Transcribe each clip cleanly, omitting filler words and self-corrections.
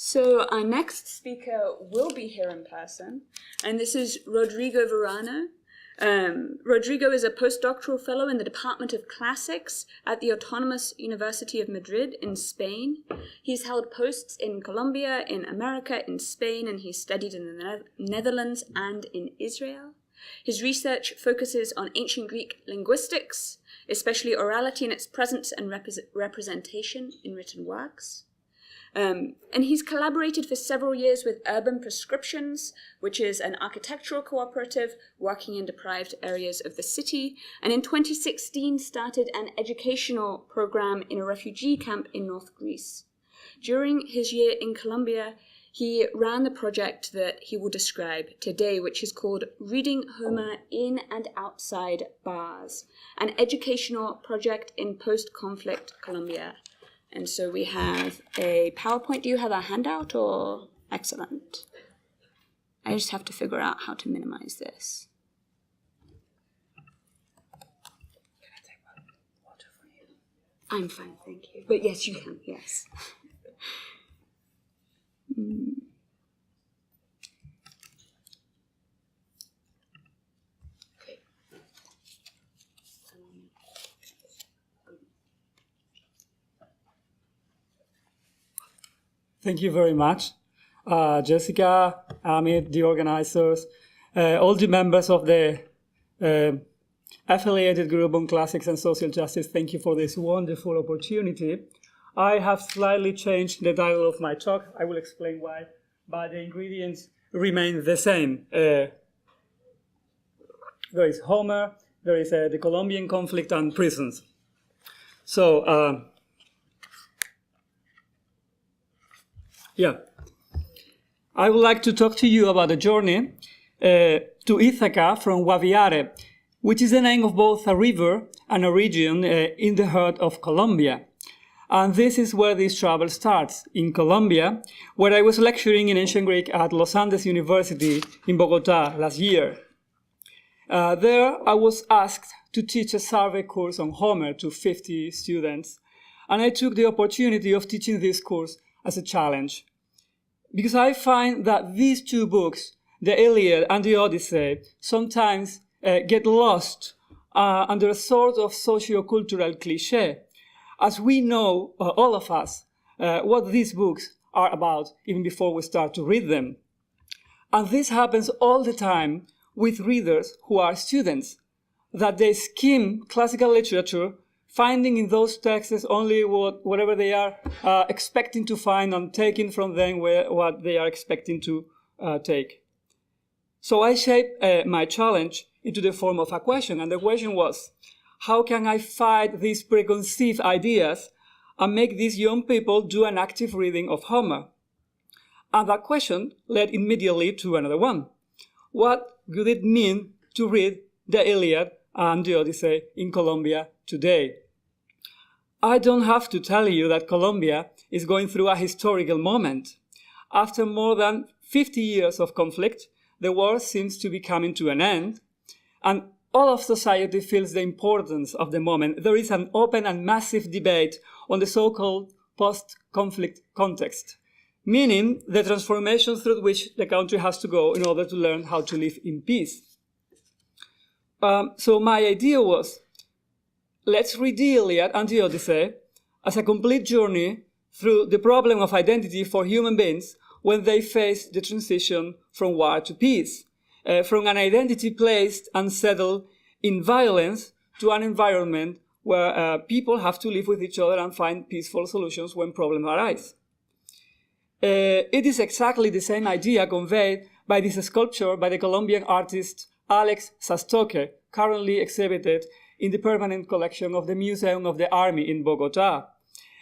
So our next speaker will be here in person, and this is Rodrigo Verano. Rodrigo is a postdoctoral fellow in the Department of Classics at the Autonomous University of Madrid in Spain. He's held posts in Colombia, in America, in Spain, and he's studied in the Netherlands and in Israel. His research focuses on ancient Greek linguistics, especially orality and its presence and representation in written works. And he's collaborated for several years with Urban Prescriptions, which is an architectural cooperative working in deprived areas of the city, and in 2016 started an educational program in a refugee camp in North Greece. During his year in Colombia, he ran the project that he will describe today, which is called Reading Homer in and Outside Bars, an educational project in post-conflict Colombia. And so we have a PowerPoint. Do you have a handout or? Excellent. I just have to figure out how to minimize this. Can I take water from you? I'm fine, thank you. But yes, you can, yes. Thank you very much, Jessica, Amit, the organizers, all the members of the affiliated group on classics and social justice. Thank you for this wonderful opportunity. I have slightly changed the title of my talk. I will explain why, but the ingredients remain the same. There is Homer, there is the Colombian conflict and prisons. So, I would like to talk to you about a journey to Ithaca from Guaviare, which is the name of both a river and a region in the heart of Colombia. And this is where this travel starts, in Colombia, where I was lecturing in ancient Greek at Los Andes University in Bogota last year. There I was asked to teach a survey course on Homer to 50 students, and I took the opportunity of teaching this course as a challenge. Because I find that these two books, the Iliad and the Odyssey, sometimes get lost under a sort of socio-cultural cliché, as we know, all of us, what these books are about even before we start to read them. And this happens all the time with readers who are students, that they skim classical literature, finding in those texts only whatever they are expecting to find and taking from them what they are expecting to take. So I shaped my challenge into the form of a question, and the question was, how can I fight these preconceived ideas and make these young people do an active reading of Homer? And that question led immediately to another one. What would it mean to read the Iliad and the Odyssey in Colombia today? I don't have to tell you that Colombia is going through a historical moment. After more than 50 years of conflict, the war seems to be coming to an end, and all of society feels the importance of the moment. There is an open and massive debate on the so-called post-conflict context, meaning the transformation through which the country has to go in order to learn how to live in peace. So my idea was, let's read the Iliad and the Odyssey as a complete journey through the problem of identity for human beings when they face the transition from war to peace, from an identity placed and settled in violence to an environment where people have to live with each other and find peaceful solutions when problems arise. It is exactly the same idea conveyed by this sculpture by the Colombian artist Alex Sastoque, currently exhibited in the permanent collection of the Museum of the Army in Bogota.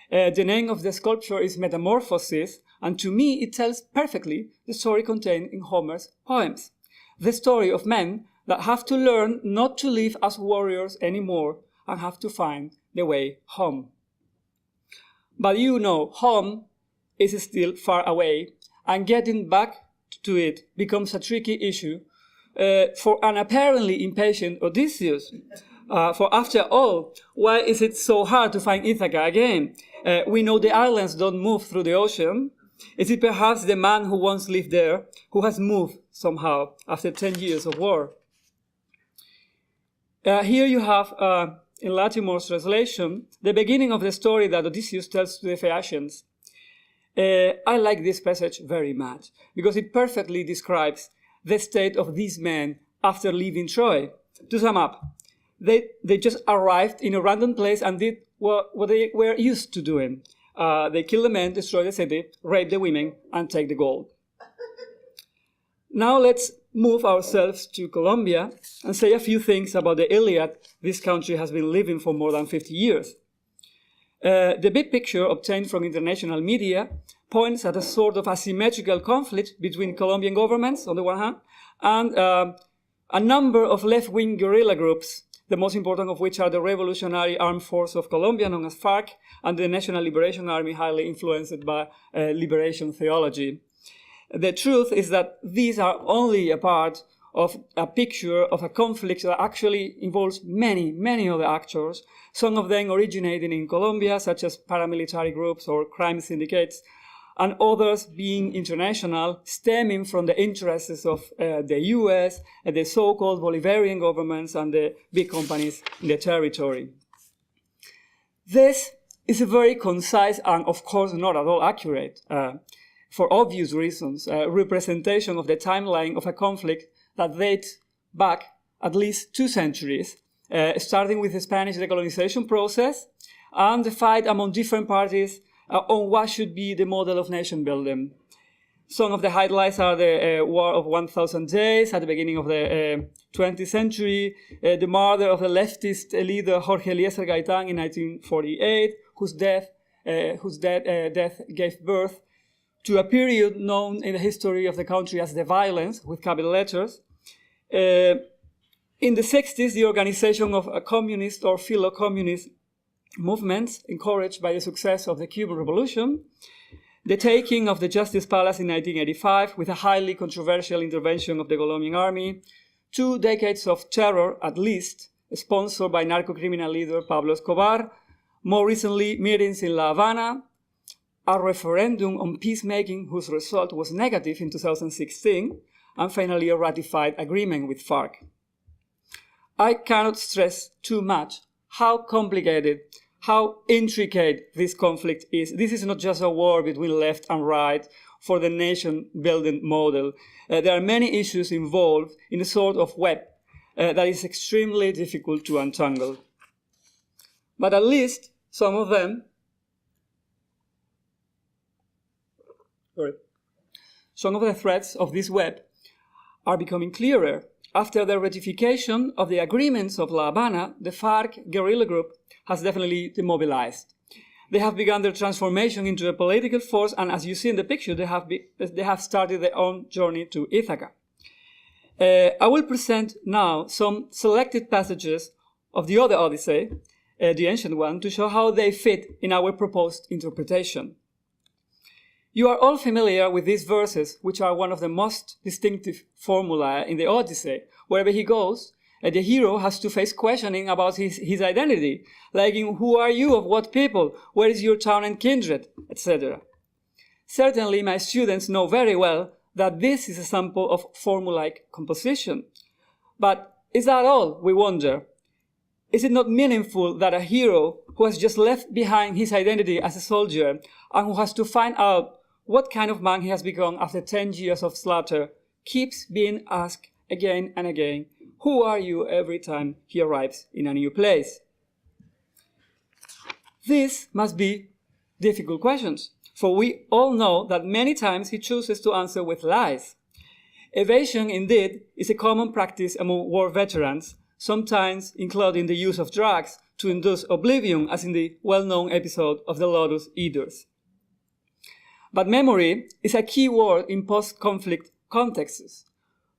The name of the sculpture is Metamorphosis, and to me it tells perfectly the story contained in Homer's poems. The story of men that have to learn not to live as warriors anymore and have to find the way home. But you know, home is still far away, and getting back to it becomes a tricky issue for an apparently impatient Odysseus. For after all, why is it so hard to find Ithaca again? We know the islands don't move through the ocean. Is it perhaps the man who once lived there, who has moved somehow after 10 years of war? Here you have, in Latimore's translation, the beginning of the story that Odysseus tells to the Phaeacians. I like this passage very much, because it perfectly describes the state of these men after leaving Troy. To sum up, they just arrived in a random place and did what they were used to doing. They kill the men, destroy the city, rape the women, and take the gold. Now let's move ourselves to Colombia and say a few things about the Iliad this country has been living for more than 50 years. The big picture obtained from international media points at a sort of asymmetrical conflict between Colombian governments, on the one hand, and a number of left-wing guerrilla groups, the most important of which are the Revolutionary Armed Force of Colombia, known as FARC, and the National Liberation Army, highly influenced by liberation theology. The truth is that these are only a part of a picture of a conflict that actually involves many, many other actors, some of them originating in Colombia, such as paramilitary groups or crime syndicates, and others being international, stemming from the interests of the US, the so-called Bolivarian governments, and the big companies in the territory. This is a very concise and, of course, not at all accurate, for obvious reasons, representation of the timeline of a conflict that dates back at least 2 centuries, starting with the Spanish decolonization process and the fight among different parties on what should be the model of nation building. Some of the highlights are the War of 1,000 Days at the beginning of the 20th century, the murder of the leftist leader Jorge Eliezer Gaitán in 1948, whose death gave birth to a period known in the history of the country as the violence, with capital letters. In the 60s, the organization of a communist or philo-communist movements encouraged by the success of the Cuban Revolution, the taking of the Justice Palace in 1985 with a highly controversial intervention of the Colombian army, 2 decades of terror at least, sponsored by narco-criminal leader Pablo Escobar, more recently meetings in La Habana, a referendum on peacemaking whose result was negative in 2016, and finally a ratified agreement with FARC. I cannot stress too much how complicated, how intricate this conflict is. This is not just a war between left and right for the nation-building model. There are many issues involved in a sort of web that is extremely difficult to untangle. But at least some of them, some of the threads of this web are becoming clearer. After the ratification of the agreements of La Habana, the FARC guerrilla group has definitely demobilized. They have begun their transformation into a political force, and as you see in the picture, they have started their own journey to Ithaca. I will present now some selected passages of the other Odyssey, the ancient one, to show how they fit in our proposed interpretation. You are all familiar with these verses, which are one of the most distinctive formulae in the Odyssey. Wherever he goes, the hero has to face questioning about his identity, like who are you, of what people, where is your town and kindred, etc. Certainly, my students know very well that this is a sample of formulaic composition. But is that all, we wonder? Is it not meaningful that a hero who has just left behind his identity as a soldier and who has to find out what kind of man he has become after 10 years of slaughter keeps being asked again and again, who are you, every time he arrives in a new place? These must be difficult questions, for we all know that many times he chooses to answer with lies. Evasion, indeed, is a common practice among war veterans, sometimes including the use of drugs to induce oblivion, as in the well-known episode of the Lotus Eaters. But memory is a key word in post-conflict contexts.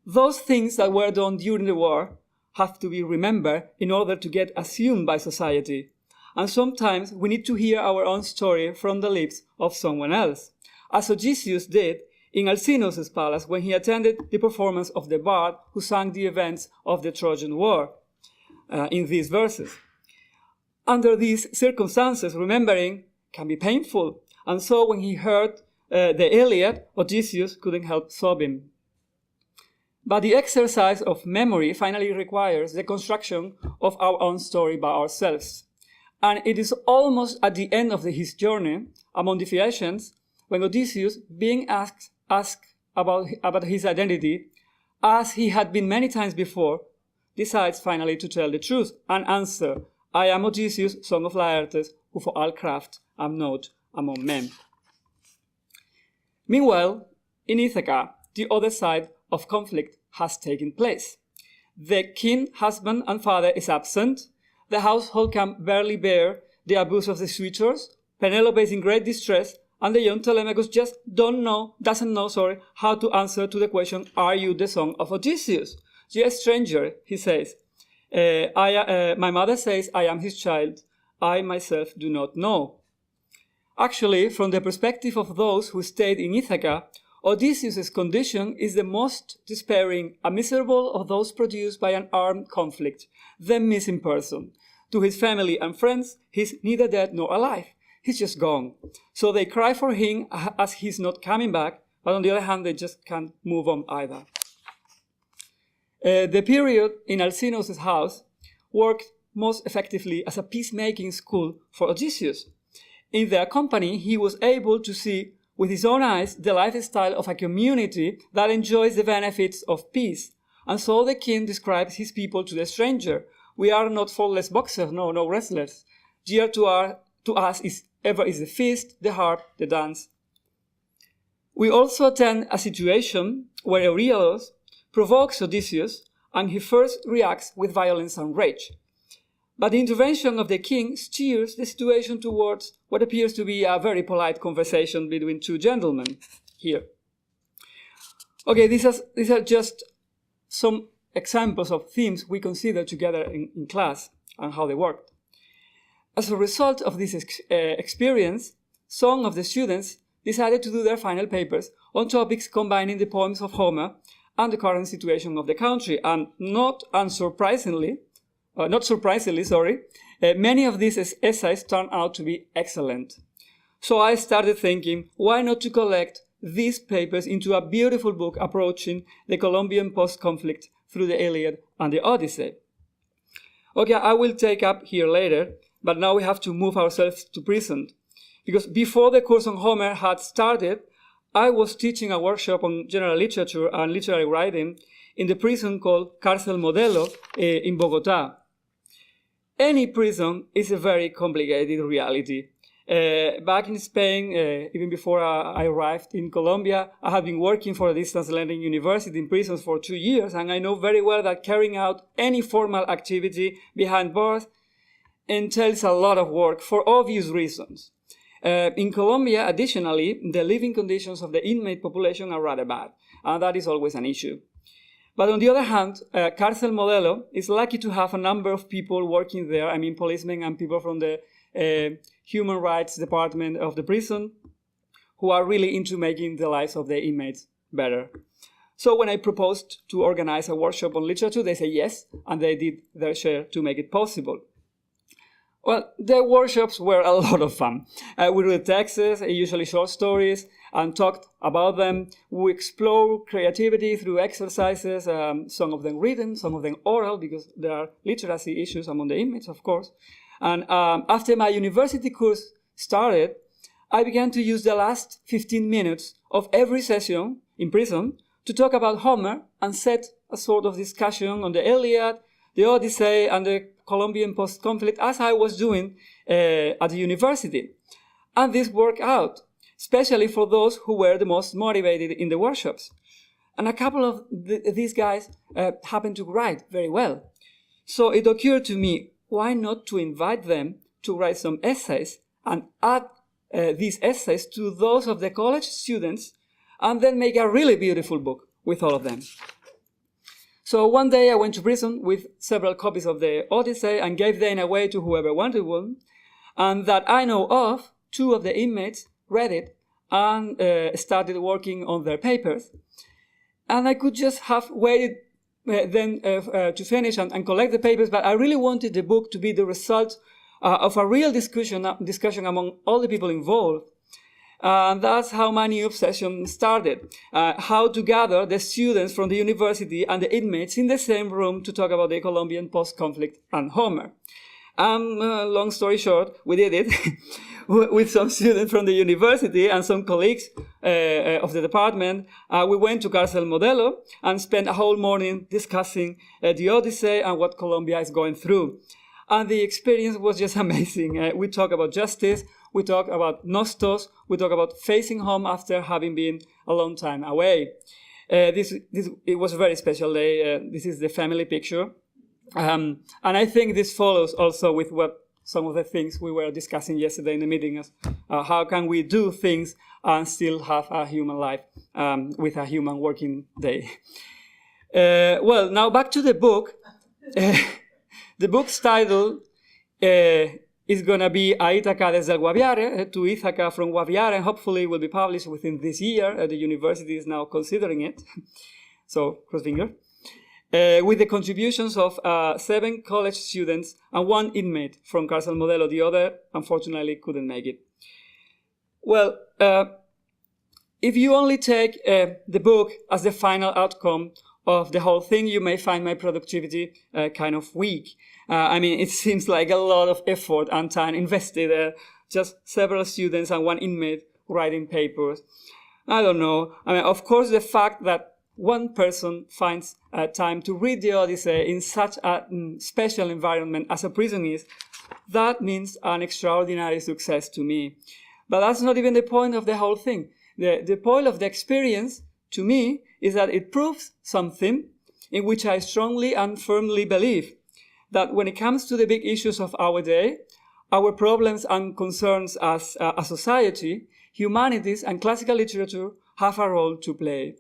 Those things that were done during the war have to be remembered in order to get assumed by society. And sometimes we need to hear our own story from the lips of someone else, as Odysseus did in Alcinous's palace when he attended the performance of the bard who sang the events of the Trojan War in these verses. Under these circumstances, remembering can be painful. And so when he heard the Iliad, Odysseus couldn't help sobbing. But the exercise of memory finally requires the construction of our own story by ourselves. And it is almost at the end of his journey among the Phaeacians when Odysseus, being asked about his identity, as he had been many times before, decides finally to tell the truth and answer, "I am Odysseus, son of Laertes, who for all craft am not among men." Meanwhile, in Ithaca, the other side of conflict has taken place. The king, husband, and father is absent. The household can barely bear the abuse of the suitors. Penelope is in great distress, and the young Telemachus just doesn't know how to answer to the question, "Are you the son of Odysseus?" "You're a stranger," he says. My mother says I am his child. I myself do not know. Actually, from the perspective of those who stayed in Ithaca, Odysseus' condition is the most despairing and miserable of those produced by an armed conflict, the missing person. To his family and friends, he's neither dead nor alive. He's just gone. So they cry for him as he's not coming back, but on the other hand, they just can't move on either. The period in Alcinous's house worked most effectively as a peacemaking school for Odysseus. In their company, he was able to see with his own eyes the lifestyle of a community that enjoys the benefits of peace. And so the king describes his people to the stranger. "We are not faultless boxers, no wrestlers. Dear to us is the feast, the harp, the dance." We also attend a situation where Euryalus provokes Odysseus, and he first reacts with violence and rage. But the intervention of the king steers the situation towards what appears to be a very polite conversation between two gentlemen here. Okay, these are just some examples of themes we consider together in class and how they worked. As a result of this experience, some of the students decided to do their final papers on topics combining the poems of Homer and the current situation of the country, and not surprisingly, many of these essays turned out to be excellent. So I started thinking, why not to collect these papers into a beautiful book approaching the Colombian post-conflict through the Iliad and the Odyssey. Okay, I will take up here later, but now we have to move ourselves to present. Because before the course on Homer had started, I was teaching a workshop on general literature and literary writing in the prison called Cárcel Modelo in Bogotá. Any prison is a very complicated reality. Back in Spain, even before I arrived in Colombia, I had been working for a distance learning university in prisons for 2 years, and I know very well that carrying out any formal activity behind bars entails a lot of work for obvious reasons. In Colombia, additionally, the living conditions of the inmate population are rather bad, and that is always an issue. But on the other hand, Cárcel Modelo is lucky to have a number of people working there, policemen and people from the human rights department of the prison, who are really into making the lives of the inmates better. So when I proposed to organize a workshop on literature, they said yes, and they did their share to make it possible. Well, the workshops were a lot of fun. We read texts, usually short stories, and talked about them. We explored creativity through exercises, some of them written, some of them oral, because there are literacy issues among the inmates, of course. And after my university course started, I began to use the last 15 minutes of every session in prison to talk about Homer and set a sort of discussion on the Iliad, the Odyssey, and the Colombian post-conflict, as I was doing at the university. And this worked out, especially for those who were the most motivated in the workshops. And a couple of these guys happened to write very well. So it occurred to me, why not to invite them to write some essays and add these essays to those of the college students, and then make a really beautiful book with all of them. So one day I went to prison with several copies of the Odyssey and gave them away to whoever wanted one. And that I know of, 2 of the inmates read it and started working on their papers. And I could just have waited then to finish and collect the papers, but I really wanted the book to be the result of a real discussion among all the people involved. And that's how my new obsession started. How to gather the students from the university and the inmates in the same room to talk about the Colombian post-conflict and Homer. Long story short, we did it with some students from the university and some colleagues of the department. We went to Cárcel Modelo and spent a whole morning discussing the Odyssey and what Colombia is going through. And the experience was just amazing. We talked about justice, we talked about nostos, we talked about facing home after having been a long time away. It was a very special day. This is the family picture. And I think this follows also with what some of the things we were discussing yesterday in the meeting. How can we do things and still have a human life with a human working day? Well, now back to the book. The book's title is going to be A Ítaca desde el Guaviare, to Ithaca from Guaviare, and hopefully will be published within this year. The university is now considering it. So, cross finger. With the contributions of 7 college students and 1 inmate from Cárcel Modelo. The other, unfortunately, couldn't make it. Well, if you only take the book as the final outcome of the whole thing, you may find my productivity kind of weak. I mean, it seems like a lot of effort and time invested. Just several students and 1 inmate writing papers. I don't know. I mean, of course, the fact that one person finds time to read the Odyssey in such a special environment as a prison is, that means an extraordinary success to me. But that's not even the point of the whole thing. The point of the experience, to me, is that it proves something in which I strongly and firmly believe, that when it comes to the big issues of our day, our problems and concerns as a society, humanities and classical literature have a role to play.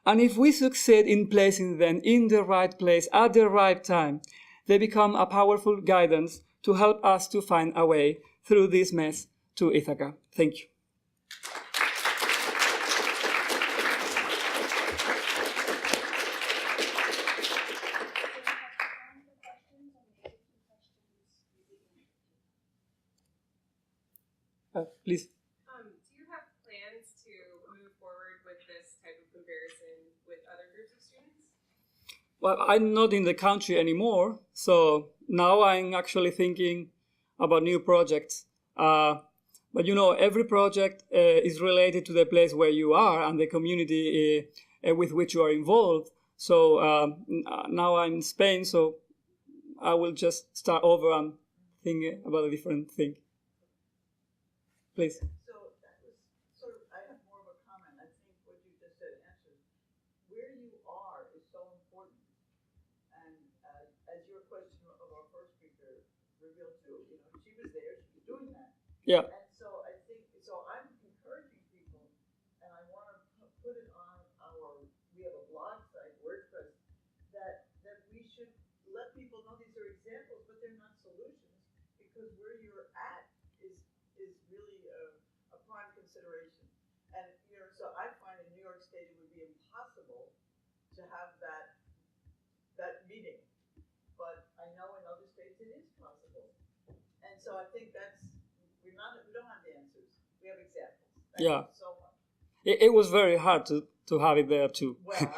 And if we succeed in placing them in the right place at the right time, they become a powerful guidance to help us to find a way through this mess to Ithaca. Thank you. Please. Do you have plans to move forward with this type of comparison with other groups of students? Well, I'm not in the country anymore, so now I'm actually thinking about new projects. But you know, every project is related to the place where you are and the community with which you are involved. So now I'm in Spain, so I will just start over and think about a different thing. Please. So that was sort of, I have more of a comment. I think what you just said answers. Where you are is so important. And as your question of our first speaker revealed too, you know, she was there, she was doing that. Yeah. And so I think, so I'm encouraging people, and I want to put it on we have a blog site, WordPress, that we should let people know these are examples, but they're not solutions, because where you're at is really a prime consideration. And, you know, so I find in New York State it would be impossible to have that meeting. But I know in other states it is possible. And so I think we don't have the answers. We have examples. Thank you so much. It was very hard to have it there too. Well, I'm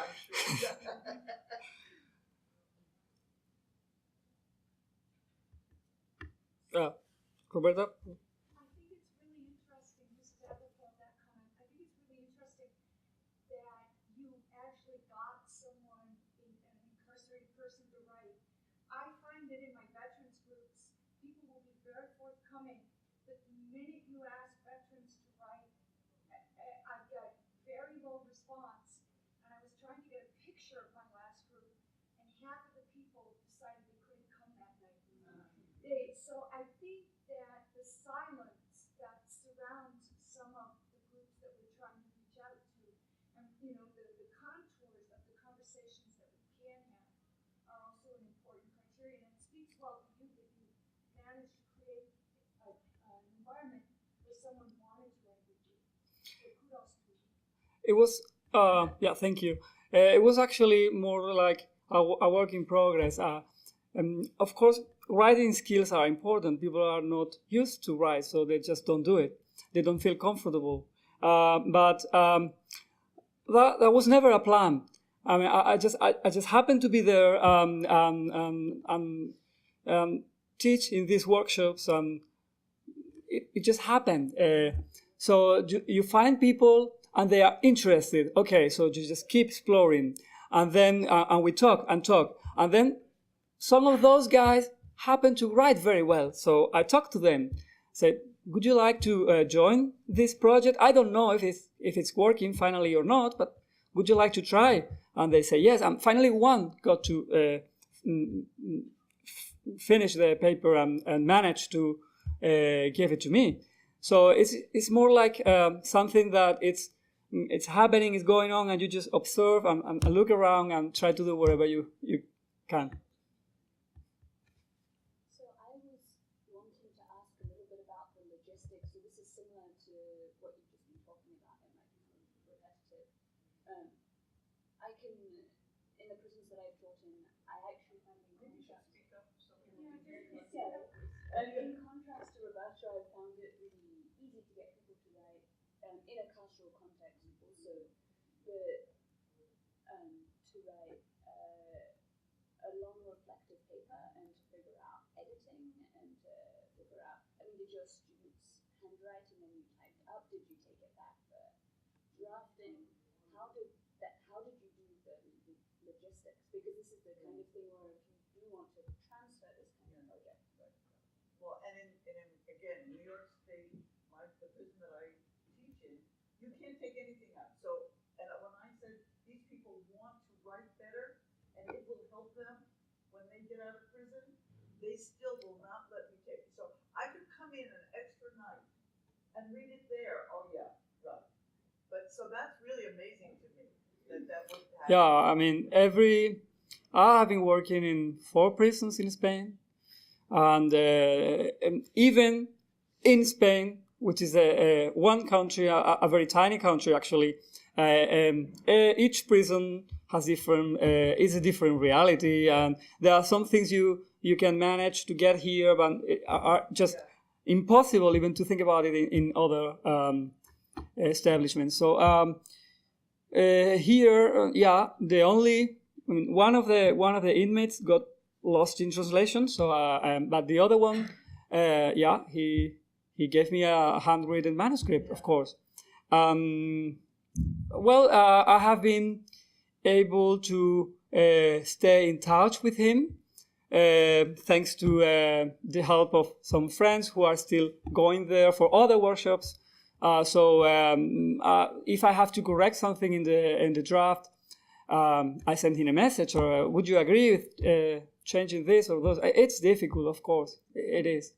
sure. Roberta? In my veterans groups, people will be very forthcoming. The minute you ask veterans to write, I get very low response. And I was trying to get a picture of my last group, and half of the people decided they couldn't come that night. So I think that the silence that surrounds some of the groups that we're trying to reach out to, and you know, the contours of the conversations that we can have, are also an important criterion. And it speaks well to you that you managed to create an environment where someone wanted to write with you. So kudos to you. It was, thank you. It was actually more like a work in progress. Of course, writing skills are important. People are not used to write, so they just don't do it. They don't feel comfortable. but that was never a plan. I mean, I just happened to be there teach in these workshops. It just happened. So you find people and they are interested. Okay, so you just keep exploring, and then and we talk, and then some of those guys happen to write very well. So I talked to them, said, "Would you like to join this project? I don't know if it's working finally or not, but would you like to try?" And they say yes. And finally, one got to finish the paper and managed to give it to me. So it's more like something that it's happening, it's going on, and you just observe and look around and try to do whatever you can. So I was wanting to ask a little bit about the logistics. So this is similar to what you've just been talking about. It might be repetitive. I can, in the prisons that I've taught in, I actually found in contrast. In contrast to Roberto, I found it really easy to get people to write in a cultural context. Also, to write a long reflective paper and to figure out editing and to figure out. I mean, did your students handwrite and then you typed up? Did you take it back for drafting? How did you do the logistics? Because this is the kind of thing where if you do want to transfer this kind of project. Well, and again, New York State, the prison that I teach in, you can't take anything out. So, and when I said these people want to write better, and it will help them when they get out of prison, they still will not let me take it. So I could come in an extra night and read it there. Oh yeah, right. But so that's really amazing to me that would happen. Yeah, I mean, I have been working in 4 prisons in Spain, and even in Spain, which is one country, a very tiny country actually, each prison has is a different reality, and there are some things you can manage to get here, but are just impossible even to think about it in other establishments. So here, one of the inmates got lost in translation. So, but the other one, he gave me a handwritten manuscript, of course. I have been able to stay in touch with him thanks to the help of some friends who are still going there for other workshops. So if I have to correct something in the draft, I send him a message, or would you agree with changing this or those? It's difficult, of course, it is.